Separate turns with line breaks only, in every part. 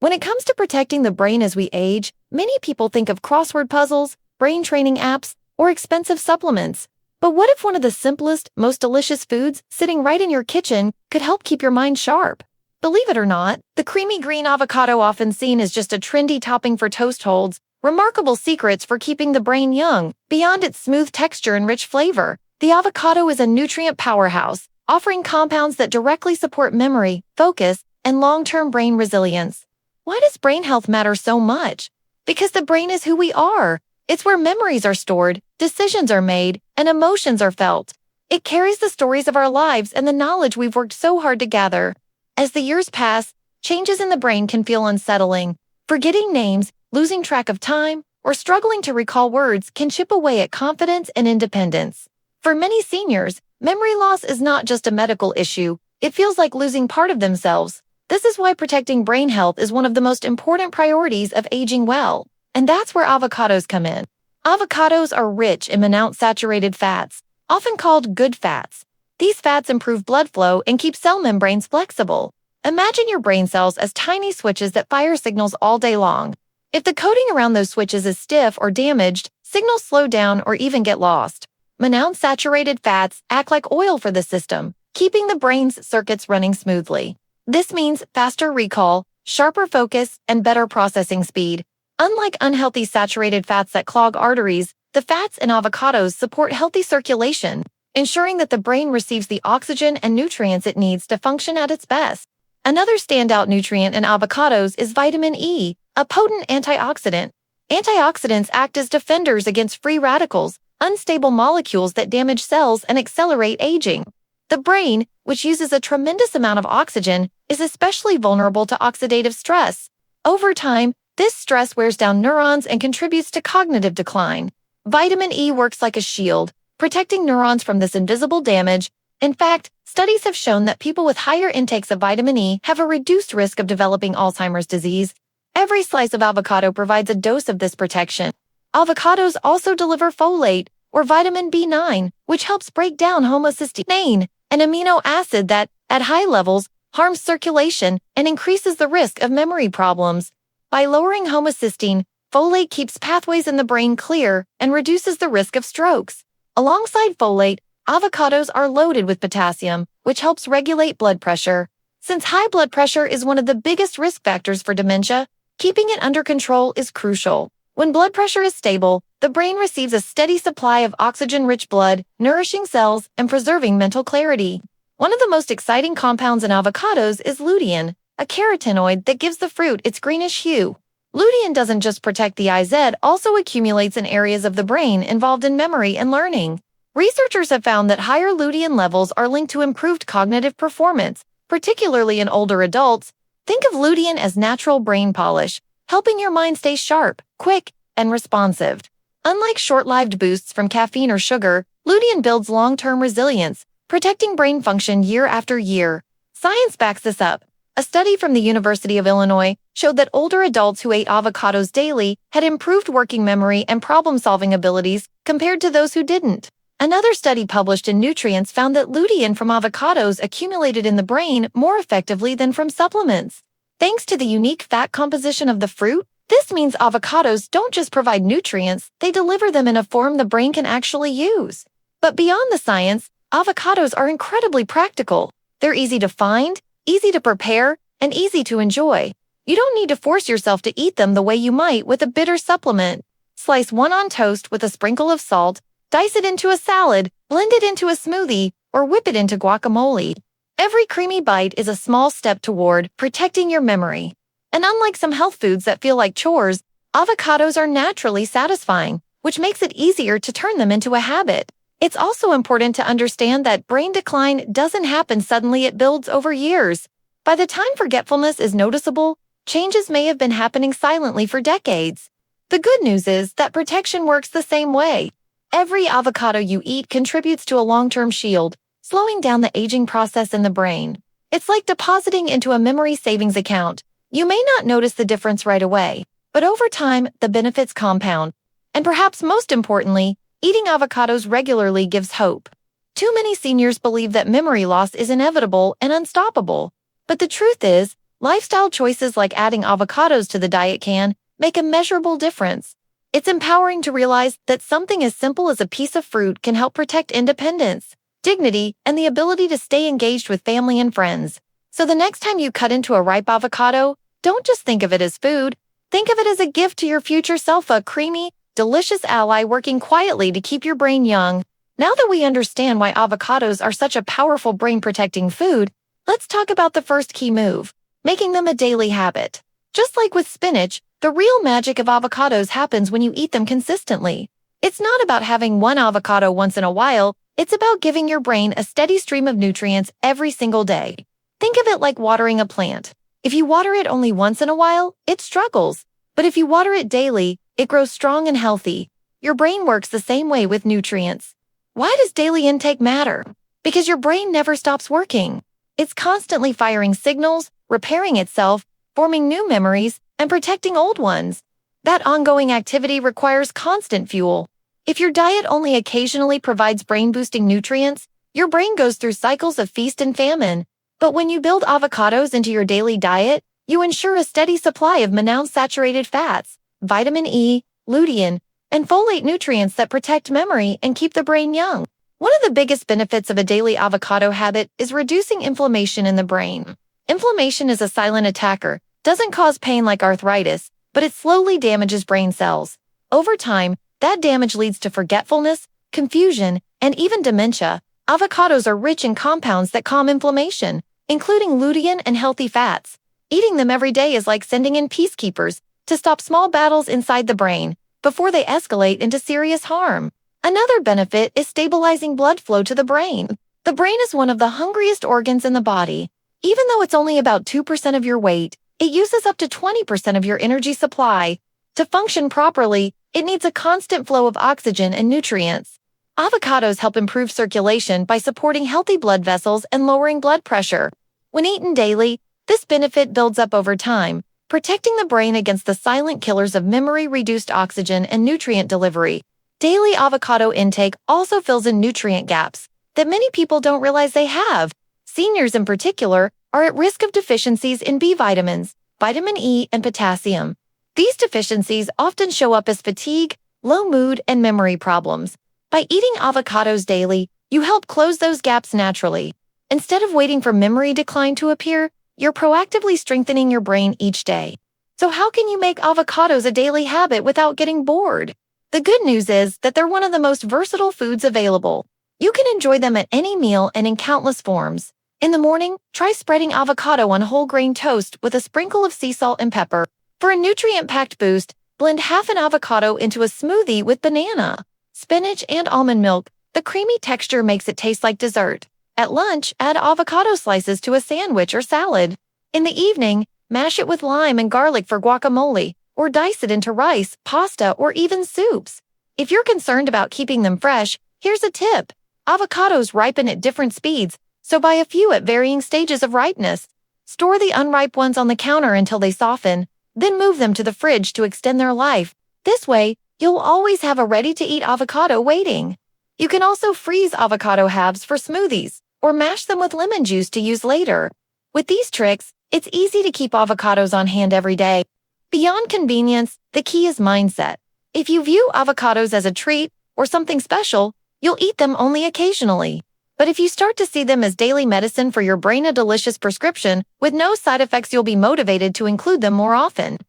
When it comes to protecting the brain as we age, many people think of crossword puzzles, brain training apps, or expensive supplements. But what if one of the simplest, most delicious foods sitting right in your kitchen could help keep your mind sharp? Believe it or not, the creamy green avocado, often seen as just a trendy topping for toast, holds remarkable secrets for keeping the brain young. Beyond its smooth texture and rich flavor, the avocado is a nutrient powerhouse, offering compounds that directly support memory, focus, and long-term brain resilience. Why does brain health matter so much? Because the brain is who we are. It's where memories are stored, decisions are made, and emotions are felt. It carries the stories of our lives and the knowledge we've worked so hard to gather. As the years pass, changes in the brain can feel unsettling. Forgetting names, losing track of time, or struggling to recall words can chip away at confidence and independence. For many seniors, memory loss is not just a medical issue, it feels like losing part of themselves. This is why protecting brain health is one of the most important priorities of aging well. And that's where avocados come in. Avocados are rich in monounsaturated fats, often called good fats. These fats improve blood flow and keep cell membranes flexible. Imagine your brain cells as tiny switches that fire signals all day long. If the coating around those switches is stiff or damaged, signals slow down or even get lost. Monounsaturated fats act like oil for the system, keeping the brain's circuits running smoothly. This means faster recall, sharper focus, and better processing speed. Unlike unhealthy saturated fats that clog arteries, the fats in avocados support healthy circulation, ensuring that the brain receives the oxygen and nutrients it needs to function at its best. Another standout nutrient in avocados is vitamin E, a potent antioxidant. Antioxidants act as defenders against free radicals, unstable molecules that damage cells and accelerate aging. The brain, which uses a tremendous amount of oxygen, is especially vulnerable to oxidative stress. Over time, this stress wears down neurons and contributes to cognitive decline. Vitamin E works like a shield, protecting neurons from this invisible damage. In fact, studies have shown that people with higher intakes of vitamin E have a reduced risk of developing Alzheimer's disease. Every slice of avocado provides a dose of this protection. Avocados also deliver folate, or vitamin B9, which helps break down homocysteine, an amino acid that, at high levels, harms circulation and increases the risk of memory problems. By lowering homocysteine, folate keeps pathways in the brain clear and reduces the risk of strokes. Alongside folate, avocados are loaded with potassium, which helps regulate blood pressure. Since high blood pressure is one of the biggest risk factors for dementia, keeping it under control is crucial. When blood pressure is stable, the brain receives a steady supply of oxygen-rich blood, nourishing cells and preserving mental clarity. One of the most exciting compounds in avocados is lutein, a carotenoid that gives the fruit its greenish hue. Lutein doesn't just protect the eyes, it also accumulates in areas of the brain involved in memory and learning. Researchers have found that higher lutein levels are linked to improved cognitive performance, particularly in older adults. Think of lutein as natural brain polish, helping your mind stay sharp, quick, and responsive. Unlike short-lived boosts from caffeine or sugar, lutein builds long-term resilience, protecting brain function year after year. Science backs this up. A study from the University of Illinois showed that older adults who ate avocados daily had improved working memory and problem-solving abilities compared to those who didn't. Another study published in Nutrients found that lutein from avocados accumulated in the brain more effectively than from supplements. Thanks to the unique fat composition of the fruit, this means avocados don't just provide nutrients, they deliver them in a form the brain can actually use. But beyond the science, avocados are incredibly practical. They're easy to find, easy to prepare, and easy to enjoy. You don't need to force yourself to eat them the way you might with a bitter supplement. Slice one on toast with a sprinkle of salt, dice it into a salad, blend it into a smoothie, or whip it into guacamole. Every creamy bite is a small step toward protecting your memory. And unlike some health foods that feel like chores, avocados are naturally satisfying, which makes it easier to turn them into a habit. It's also important to understand that brain decline doesn't happen suddenly, it builds over years. By the time forgetfulness is noticeable, changes may have been happening silently for decades. The good news is that protection works the same way. Every avocado you eat contributes to a long-term shield, slowing down the aging process in the brain. It's like depositing into a memory savings account. You may not notice the difference right away, but over time, the benefits compound. And perhaps most importantly, eating avocados regularly gives hope. Too many seniors believe that memory loss is inevitable and unstoppable. But the truth is, Lifestyle choices like adding avocados to the diet can make a measurable difference. It's empowering to realize that something as simple as a piece of fruit can help protect independence, dignity, and the ability to stay engaged with family and friends. So the next time you cut into a ripe avocado, don't just think of it as food. Think of it as a gift to your future self, a creamy, delicious ally working quietly to keep your brain young. Now that we understand why avocados are such a powerful brain-protecting food, let's talk about the first key move, making them a daily habit. Just like with spinach, the real magic of avocados happens when you eat them consistently. It's not about having one avocado once in a while, it's about giving your brain a steady stream of nutrients every single day. Think of it like watering a plant. If you water it only once in a while, it struggles. But if you water it daily, it grows strong and healthy. Your brain works the same way with nutrients. Why does daily intake matter? Because your brain never stops working. It's constantly firing signals, repairing itself, forming new memories, and protecting old ones. That ongoing activity requires constant fuel. If your diet only occasionally provides brain-boosting nutrients, your brain goes through cycles of feast and famine. But when you build avocados into your daily diet, you ensure a steady supply of monounsaturated fats, vitamin E, lutein, and folate nutrients that protect memory and keep the brain young. One of the biggest benefits of a daily avocado habit is reducing inflammation in the brain. Inflammation is a silent attacker, doesn't cause pain like arthritis, but it slowly damages brain cells. Over time, that damage leads to forgetfulness, confusion, and even dementia. Avocados are rich in compounds that calm inflammation, including lutein and healthy fats. Eating them every day is like sending in peacekeepers to stop small battles inside the brain before they escalate into serious harm. Another benefit is stabilizing blood flow to the brain. The brain is one of the hungriest organs in the body. Even though it's only about 2% of your weight, it uses up to 20% of your energy supply. To function properly, it needs a constant flow of oxygen and nutrients. Avocados help improve circulation by supporting healthy blood vessels and lowering blood pressure. When eaten daily, this benefit builds up over time, protecting the brain against the silent killers of memory-reduced oxygen and nutrient delivery. Daily avocado intake also fills in nutrient gaps that many people don't realize they have. Seniors in particular are at risk of deficiencies in B vitamins, vitamin E, and potassium. These deficiencies often show up as fatigue, low mood, and memory problems. By eating avocados daily, you help close those gaps naturally. Instead of waiting for memory decline to appear, you're proactively strengthening your brain each day. So how can you make avocados a daily habit without getting bored? The good news is that they're one of the most versatile foods available. You can enjoy them at any meal and in countless forms. In the morning, try spreading avocado on whole grain toast with a sprinkle of sea salt and pepper. For a nutrient-packed boost, blend half an avocado into a smoothie with banana, spinach, and almond milk. The creamy texture makes it taste like dessert. At lunch, add avocado slices to a sandwich or salad. In the evening, mash it with lime and garlic for guacamole, or dice it into rice, pasta, or even soups. If you're concerned about keeping them fresh, here's a tip. Avocados ripen at different speeds, so buy a few at varying stages of ripeness. Store the unripe ones on the counter until they soften, then move them to the fridge to extend their life. This way, you'll always have a ready-to-eat avocado waiting. You can also freeze avocado halves for smoothies, or mash them with lemon juice to use later. With these tricks, it's easy to keep avocados on hand every day. Beyond convenience, the key is mindset. If you view avocados as a treat or something special, you'll eat them only occasionally. But if you start to see them as daily medicine for your brain, a delicious prescription with no side effects, you'll be motivated to include them more often.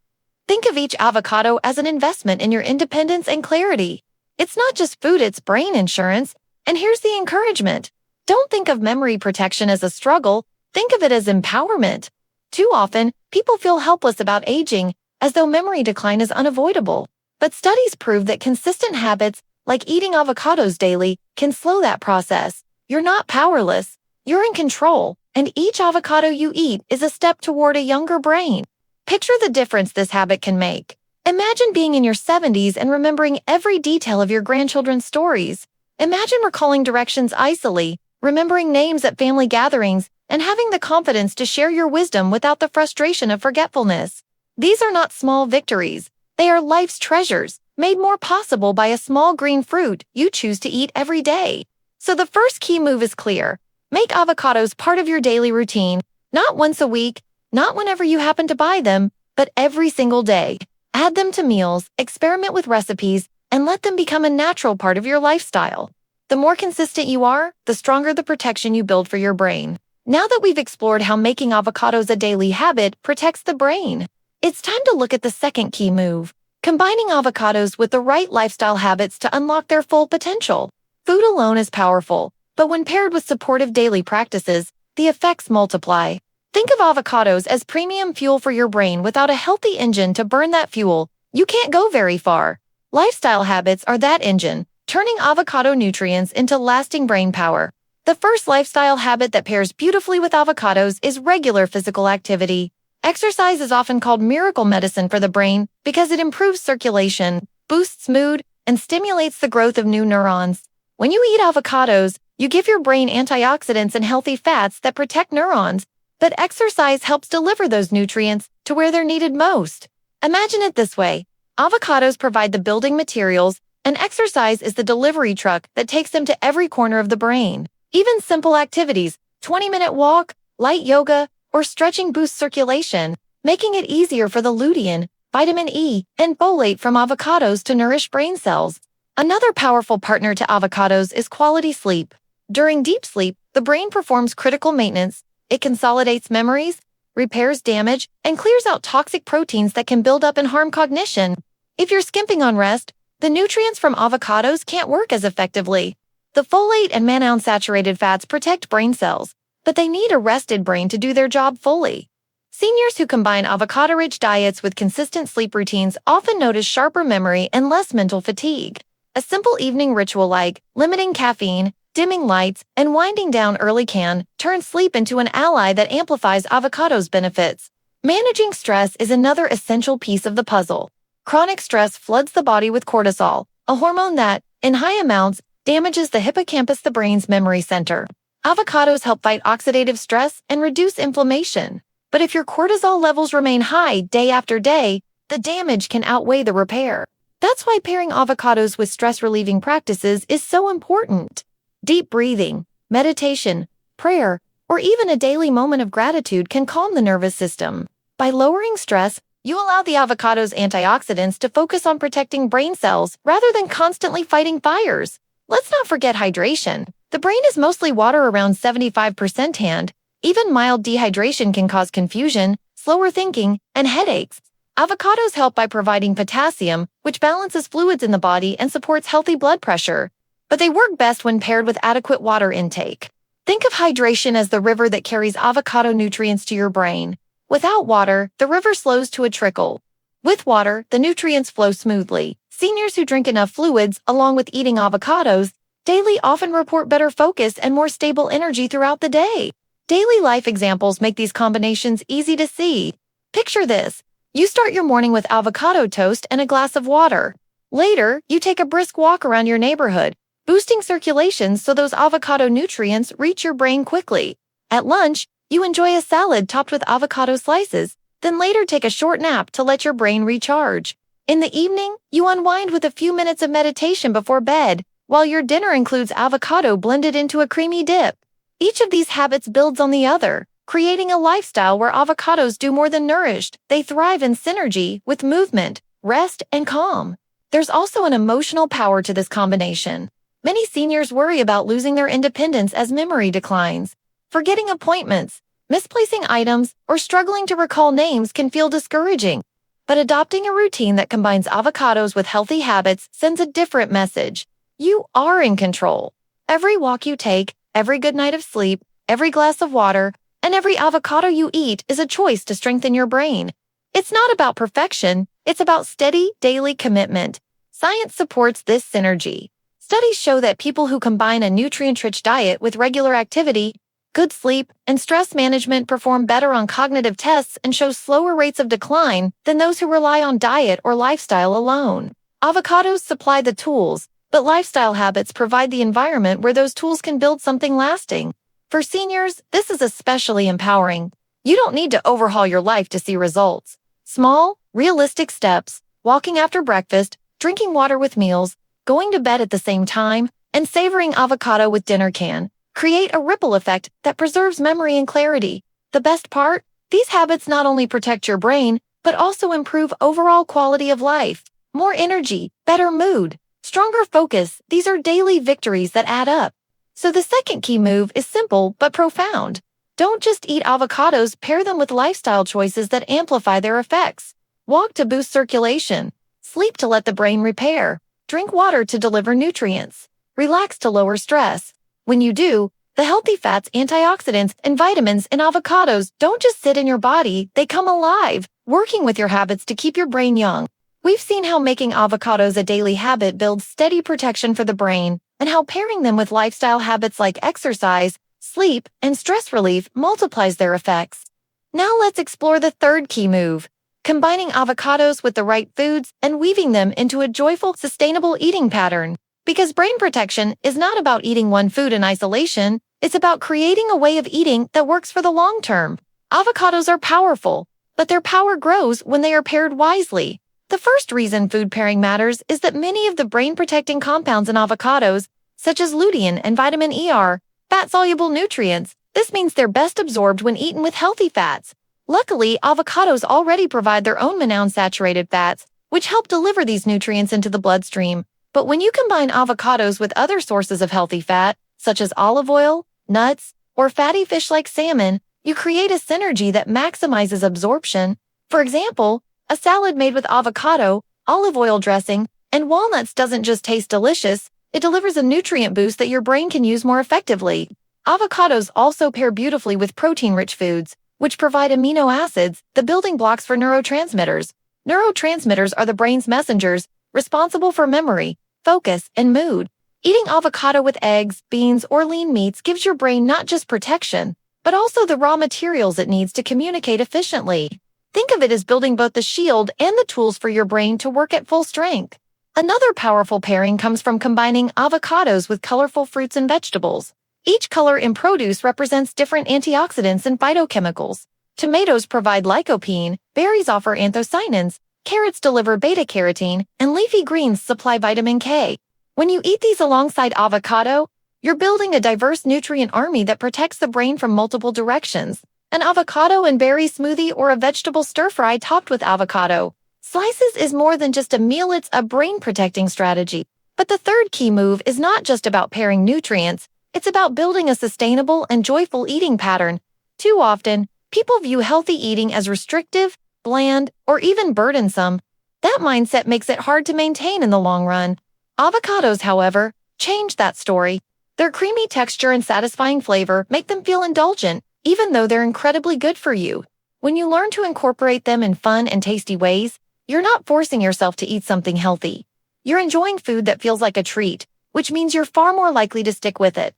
Think of each avocado as an investment in your independence and clarity. It's not just food, it's brain insurance. And here's the encouragement. Don't think of memory protection as a struggle. Think of it as empowerment. Too often, people feel helpless about aging, as though memory decline is unavoidable. But studies prove that consistent habits, like eating avocados daily, can slow that process. You're not powerless. You're in control, and each avocado you eat is a step toward a younger brain. Picture the difference this habit can make. Imagine being in your 70s and remembering every detail of your grandchildren's stories. Imagine recalling directions icily, remembering names at family gatherings, and having the confidence to share your wisdom without the frustration of forgetfulness. These are not small victories. They are life's treasures, made more possible by a small green fruit you choose to eat every day. So the first key move is clear. Make avocados part of your daily routine, not once a week, Not whenever you happen to buy them, but every single day. Add them to meals, experiment with recipes, and let them become a natural part of your lifestyle. The more consistent you are, the stronger the protection you build for your brain. Now that we've explored how making avocados a daily habit protects the brain, it's time to look at the second key move: combining avocados with the right lifestyle habits to unlock their full potential. Food alone is powerful, but when paired with supportive daily practices, the effects multiply. Think of avocados as premium fuel for your brain. Without a healthy engine to burn that fuel, you can't go very far. Lifestyle habits are that engine, turning avocado nutrients into lasting brain power. The first lifestyle habit that pairs beautifully with avocados is regular physical activity. Exercise is often called miracle medicine for the brain because it improves circulation, boosts mood, and stimulates the growth of new neurons. When you eat avocados, you give your brain antioxidants and healthy fats that protect neurons, but exercise helps deliver those nutrients to where they're needed most. Imagine it this way: avocados provide the building materials, and exercise is the delivery truck that takes them to every corner of the brain. Even simple activities, 20-minute walk, light yoga, or stretching boost circulation, making it easier for the lutein, vitamin E, and folate from avocados to nourish brain cells. Another powerful partner to avocados is quality sleep. During deep sleep, the brain performs critical maintenance. It consolidates memories, repairs damage, and clears out toxic proteins that can build up and harm cognition. If you're skimping on rest, the nutrients from avocados can't work as effectively. The folate and monounsaturated fats protect brain cells, but they need a rested brain to do their job fully. Seniors who combine avocado-rich diets with consistent sleep routines often notice sharper memory and less mental fatigue. A simple evening ritual like limiting caffeine, dimming lights, and winding down early can turn sleep into an ally that amplifies avocados' benefits. Managing stress is another essential piece of the puzzle. Chronic stress floods the body with cortisol, a hormone that, in high amounts, damages the hippocampus, the brain's memory center. Avocados help fight oxidative stress and reduce inflammation. But if your cortisol levels remain high day after day, the damage can outweigh the repair. That's why pairing avocados with stress-relieving practices is so important. Deep breathing, meditation, prayer, or even a daily moment of gratitude can calm the nervous system. By lowering stress, you allow the avocado's antioxidants to focus on protecting brain cells rather than constantly fighting fires. Let's not forget hydration. The brain is mostly water, around 75%, and even mild dehydration can cause confusion, slower thinking, and headaches. Avocados help by providing potassium, which balances fluids in the body and supports healthy blood pressure. But they work best when paired with adequate water intake. Think of hydration as the river that carries avocado nutrients to your brain. Without water, the river slows to a trickle. With water, the nutrients flow smoothly. Seniors who drink enough fluids, along with eating avocados daily, often report better focus and more stable energy throughout the day. Daily life examples make these combinations easy to see. Picture this: you start your morning with avocado toast and a glass of water. Later, you take a brisk walk around your neighborhood, boosting circulation so those avocado nutrients reach your brain quickly. At lunch, you enjoy a salad topped with avocado slices, then later take a short nap to let your brain recharge. In the evening, you unwind with a few minutes of meditation before bed, while your dinner includes avocado blended into a creamy dip. Each of these habits builds on the other, creating a lifestyle where avocados do more than nourished. They thrive in synergy with movement, rest, and calm. There's also an emotional power to this combination. Many seniors worry about losing their independence as memory declines. Forgetting appointments, misplacing items, or struggling to recall names can feel discouraging. But adopting a routine that combines avocados with healthy habits sends a different message. You are in control. Every walk you take, every good night of sleep, every glass of water, and every avocado you eat is a choice to strengthen your brain. It's not about perfection, it's about steady, daily commitment. Science supports this synergy. Studies show that people who combine a nutrient-rich diet with regular activity, good sleep, and stress management perform better on cognitive tests and show slower rates of decline than those who rely on diet or lifestyle alone. Avocados supply the tools, but lifestyle habits provide the environment where those tools can build something lasting. For seniors, this is especially empowering. You don't need to overhaul your life to see results. Small, realistic steps, walking after breakfast, drinking water with meals, going to bed at the same time, and savoring avocado with dinner can create a ripple effect that preserves memory and clarity. The best part? These habits not only protect your brain, but also improve overall quality of life. More energy, better mood, stronger focus. These are daily victories that add up. So the second key move is simple but profound. Don't just eat avocados, pair them with lifestyle choices that amplify their effects. Walk to boost circulation. Sleep to let the brain repair. Drink water to deliver nutrients. Relax to lower stress. When you do, the healthy fats, antioxidants, and vitamins in avocados don't just sit in your body, they come alive, working with your habits to keep your brain young. We've seen how making avocados a daily habit builds steady protection for the brain, and how pairing them with lifestyle habits like exercise, sleep, and stress relief multiplies their effects. Now let's explore the third key move, combining avocados with the right foods and weaving them into a joyful, sustainable eating pattern. Because brain protection is not about eating one food in isolation, it's about creating a way of eating that works for the long term. Avocados are powerful, but their power grows when they are paired wisely. The first reason food pairing matters is that many of the brain-protecting compounds in avocados, such as lutein and vitamin E, are fat-soluble nutrients. This means they're best absorbed when eaten with healthy fats. Luckily, avocados already provide their own monounsaturated fats, which help deliver these nutrients into the bloodstream. But when you combine avocados with other sources of healthy fat, such as olive oil, nuts, or fatty fish like salmon, you create a synergy that maximizes absorption. For example, a salad made with avocado, olive oil dressing, and walnuts doesn't just taste delicious, it delivers a nutrient boost that your brain can use more effectively. Avocados also pair beautifully with protein-rich foods, which provide amino acids, the building blocks for neurotransmitters. Neurotransmitters are the brain's messengers, responsible for memory, focus, and mood. Eating avocado with eggs, beans, or lean meats gives your brain not just protection, but also the raw materials it needs to communicate efficiently. Think of it as building both the shield and the tools for your brain to work at full strength. Another powerful pairing comes from combining avocados with colorful fruits and vegetables. Each color in produce represents different antioxidants and phytochemicals. Tomatoes provide lycopene, berries offer anthocyanins, carrots deliver beta-carotene, and leafy greens supply vitamin K. When you eat these alongside avocado, you're building a diverse nutrient army that protects the brain from multiple directions. An avocado and berry smoothie or a vegetable stir-fry topped with avocado slices is more than just a meal, it's a brain-protecting strategy. But the third key move is not just about pairing nutrients, it's about building a sustainable and joyful eating pattern. Too often, people view healthy eating as restrictive, bland, or even burdensome. That mindset makes it hard to maintain in the long run. Avocados, however, change that story. Their creamy texture and satisfying flavor make them feel indulgent, even though they're incredibly good for you. When you learn to incorporate them in fun and tasty ways, you're not forcing yourself to eat something healthy. You're enjoying food that feels like a treat, which means you're far more likely to stick with it.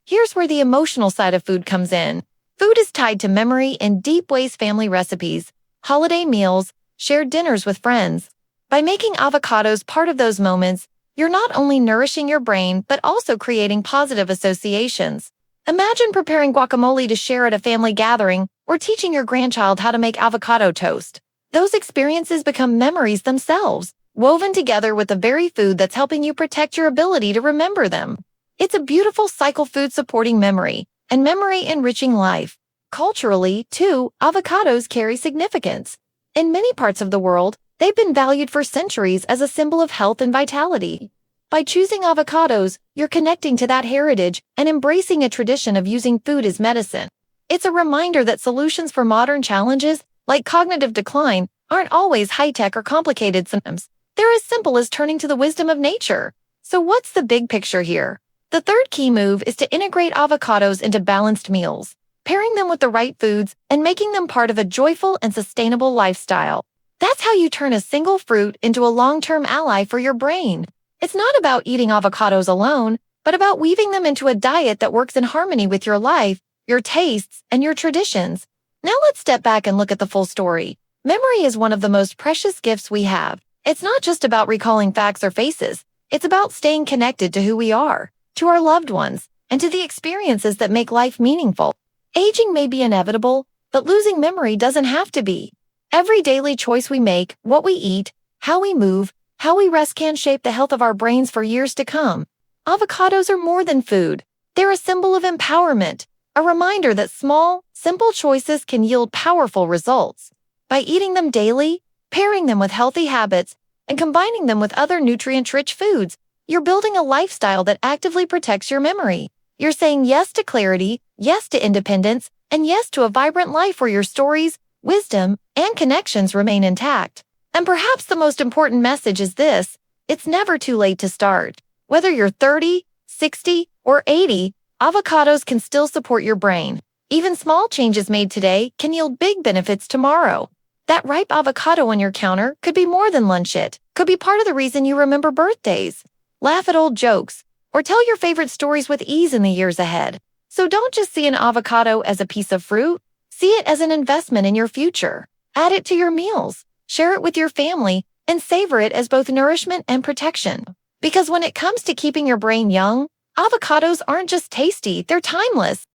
Here's where the emotional side of food comes in. Food is tied to memory in deep ways: family recipes, holiday meals, shared dinners with friends. By making avocados part of those moments, you're not only nourishing your brain, but also creating positive associations. Imagine preparing guacamole to share at a family gathering, or teaching your grandchild how to make avocado toast. Those experiences become memories themselves, woven together with the very food that's helping you protect your ability to remember them. It's a beautiful cycle: food supporting memory, and memory enriching life. Culturally, too, avocados carry significance. In many parts of the world, they've been valued for centuries as a symbol of health and vitality. By choosing avocados, you're connecting to that heritage and embracing a tradition of using food as medicine. It's a reminder that solutions for modern challenges, like cognitive decline, aren't always high-tech or complicated. Sometimes they're as simple as turning to the wisdom of nature. So what's the big picture here? The third key move is to integrate avocados into balanced meals, pairing them with the right foods and making them part of a joyful and sustainable lifestyle. That's how you turn a single fruit into a long-term ally for your brain. It's not about eating avocados alone, but about weaving them into a diet that works in harmony with your life, your tastes, and your traditions. Now let's step back and look at the full story. Memory is one of the most precious gifts we have. It's not just about recalling facts or faces. It's about staying connected to who we are, to our loved ones, and to the experiences that make life meaningful. Aging may be inevitable, but losing memory doesn't have to be. Every daily choice we make, what we eat, how we move, how we rest can shape the health of our brains for years to come. Avocados are more than food. They're a symbol of empowerment, a reminder that small, simple choices can yield powerful results. By eating them daily, pairing them with healthy habits, and combining them with other nutrient-rich foods, you're building a lifestyle that actively protects your memory. You're saying yes to clarity, yes to independence, and yes to a vibrant life where your stories, wisdom, and connections remain intact. And perhaps the most important message is this: it's never too late to start. Whether you're 30, 60, or 80, avocados can still support your brain. Even small changes made today can yield big benefits tomorrow. That ripe avocado on your counter could be more than lunch it, could be part of the reason you remember birthdays, laugh at old jokes, or tell your favorite stories with ease in the years ahead. So don't just see an avocado as a piece of fruit, see it as an investment in your future. Add it to your meals, share it with your family, and savor it as both nourishment and protection. Because when it comes to keeping your brain young, avocados aren't just tasty, they're timeless.